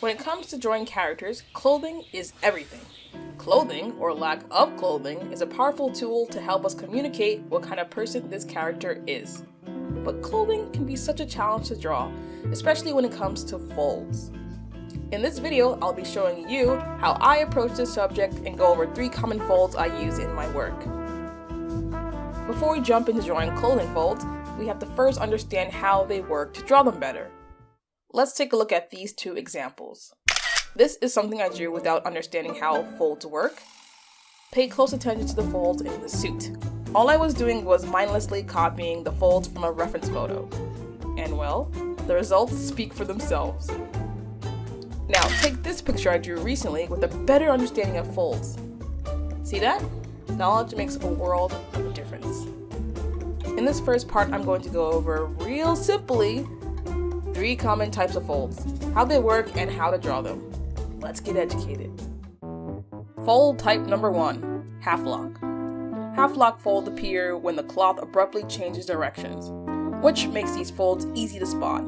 When it comes to drawing characters, clothing is everything. Clothing, or lack of clothing, is a powerful tool to help us communicate what kind of person this character is. But clothing can be such a challenge to draw, especially when it comes to folds. In this video, I'll be showing you how I approach this subject and go over 3 common folds I use in my work. Before we jump into drawing clothing folds, we have to first understand how they work to draw them better. Let's take a look at these 2 examples. This is something I drew without understanding how folds work. Pay close attention to the folds in the suit. All I was doing was mindlessly copying the folds from a reference photo. And well, the results speak for themselves. Now, take this picture I drew recently with a better understanding of folds. See that? Knowledge makes a world of a difference. In this first part, I'm going to go over real simply 3 common types of folds, how they work, and how to draw them. Let's get educated. Fold type number 1, half lock. Half lock folds appear when the cloth abruptly changes directions, which makes these folds easy to spot.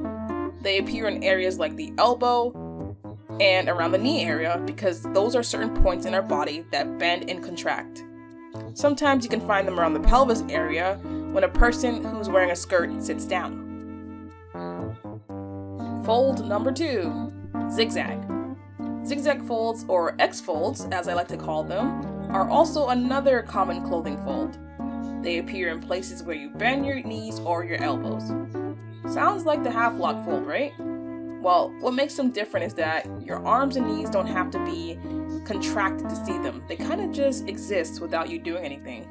They appear in areas like the elbow and around the knee area because those are certain points in our body that bend and contract. Sometimes you can find them around the pelvis area when a person who's wearing a skirt sits down. Fold number 2, zigzag. Zigzag folds, or X-folds as I like to call them, are also another common clothing fold. They appear in places where you bend your knees or your elbows. Sounds like the half lock fold, right? Well, what makes them different is that your arms and knees don't have to be contracted to see them. They kind of just exist without you doing anything.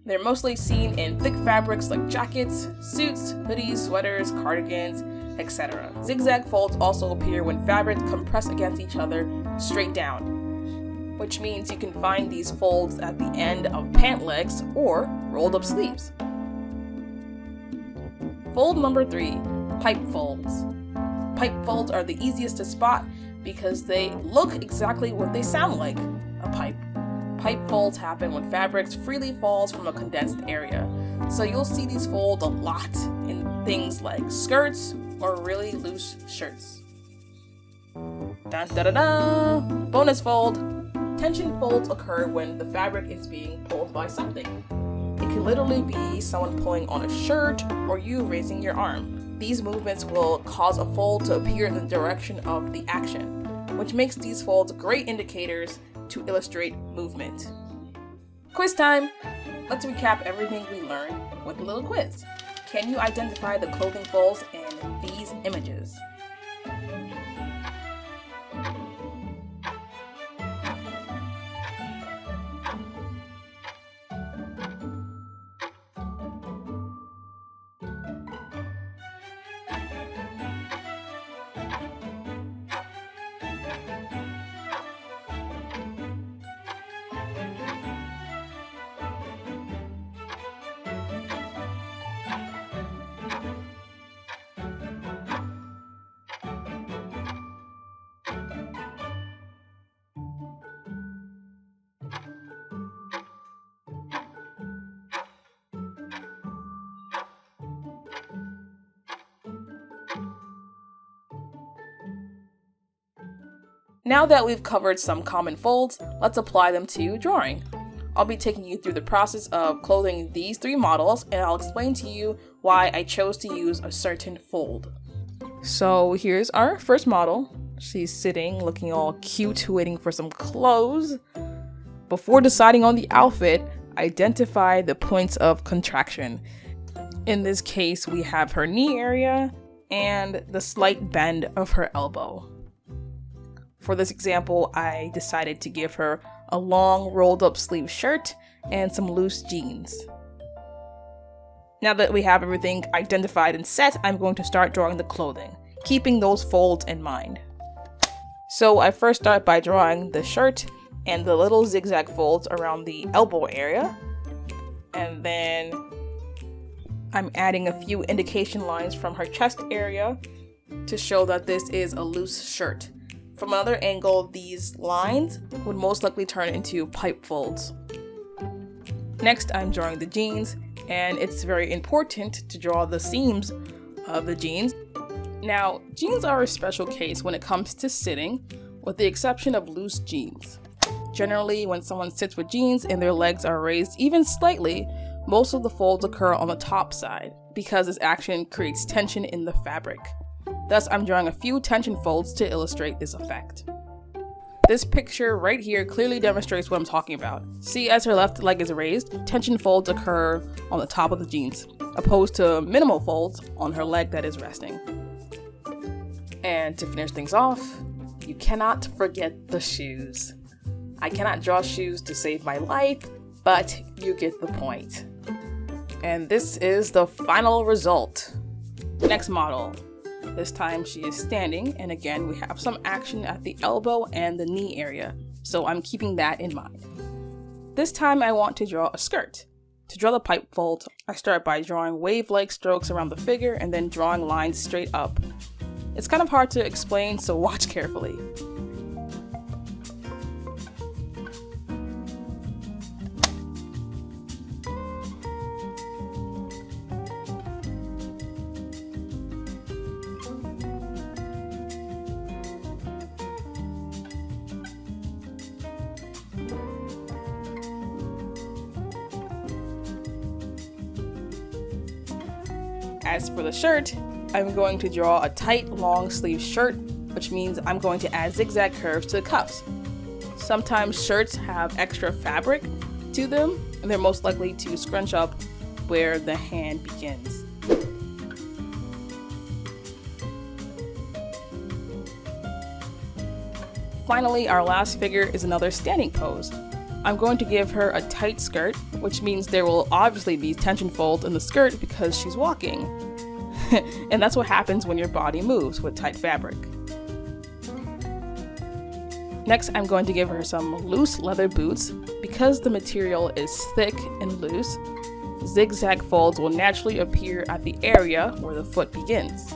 They're mostly seen in thick fabrics like jackets, suits, hoodies, sweaters, cardigans, etc. Zigzag folds also appear when fabrics compress against each other straight down, which means you can find these folds at the end of pant legs or rolled up sleeves. Fold number 3, pipe folds. Pipe folds are the easiest to spot because they look exactly what they sound like, a pipe. Pipe folds happen when fabrics freely falls from a condensed area. So you'll see these folds a lot in things like skirts or really loose shirts. Dun, da, da, da. Bonus fold. Tension folds occur when the fabric is being pulled by something. It can literally be someone pulling on a shirt or you raising your arm. These movements will cause a fold to appear in the direction of the action, which makes these folds great indicators to illustrate movement. Quiz time! Let's recap everything we learned with a little quiz. Can you identify the clothing folds in these images? Now that we've covered some common folds, let's apply them to drawing. I'll be taking you through the process of clothing these 3 models, and I'll explain to you why I chose to use a certain fold. So here's our first model. She's sitting, looking all cute, waiting for some clothes. Before deciding on the outfit, identify the points of contraction. In this case, we have her knee area and the slight bend of her elbow. For this example, I decided to give her a long rolled up sleeve shirt and some loose jeans. Now that we have everything identified and set, I'm going to start drawing the clothing, keeping those folds in mind. So I first start by drawing the shirt and the little zigzag folds around the elbow area. And then I'm adding a few indication lines from her chest area to show that this is a loose shirt. From another angle, these lines would most likely turn into pipe folds. Next, I'm drawing the jeans, and it's very important to draw the seams of the jeans. Now, jeans are a special case when it comes to sitting, with the exception of loose jeans. Generally, when someone sits with jeans and their legs are raised even slightly, most of the folds occur on the top side because this action creates tension in the fabric. Thus, I'm drawing a few tension folds to illustrate this effect. This picture right here clearly demonstrates what I'm talking about. See, as her left leg is raised, tension folds occur on the top of the jeans, opposed to minimal folds on her leg that is resting. And to finish things off, you cannot forget the shoes. I cannot draw shoes to save my life, but you get the point. And this is the final result. Next model. This time she is standing, and again we have some action at the elbow and the knee area, so I'm keeping that in mind. This time I want to draw a skirt. To draw the pipe fold, I start by drawing wave-like strokes around the figure and then drawing lines straight up. It's kind of hard to explain, so watch carefully. As for the shirt, I'm going to draw a tight, long sleeve shirt, which means I'm going to add zigzag curves to the cuffs. Sometimes shirts have extra fabric to them, and they're most likely to scrunch up where the hand begins. Finally, our last figure is another standing pose. I'm going to give her a tight skirt, which means there will obviously be tension folds in the skirt because she's walking. And that's what happens when your body moves with tight fabric. Next, I'm going to give her some loose leather boots. Because the material is thick and loose, zigzag folds will naturally appear at the area where the foot begins.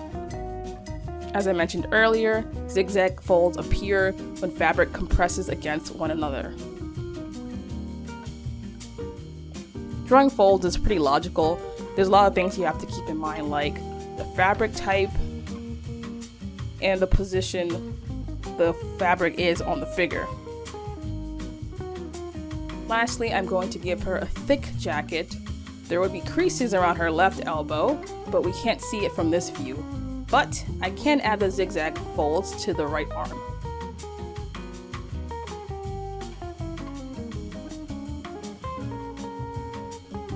As I mentioned earlier, zigzag folds appear when fabric compresses against one another. Drawing folds is pretty logical. There's a lot of things you have to keep in mind, like the fabric type and the position the fabric is on the figure. Lastly, I'm going to give her a thick jacket. There would be creases around her left elbow, but we can't see it from this view. But I can add the zigzag folds to the right arm.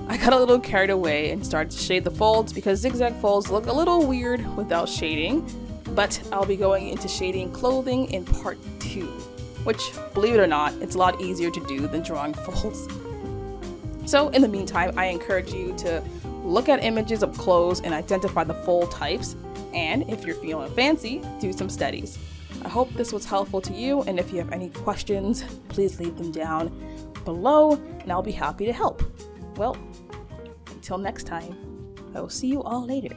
I got a little carried away and started to shade the folds because zigzag folds look a little weird without shading, but I'll be going into shading clothing in part 2, which, believe it or not, it's a lot easier to do than drawing folds. So in the meantime, I encourage you to look at images of clothes and identify the fold types, and if you're feeling fancy, do some studies. I hope this was helpful to you, and if you have any questions, please leave them down below and I'll be happy to help. Well, until next time, I will see you all later.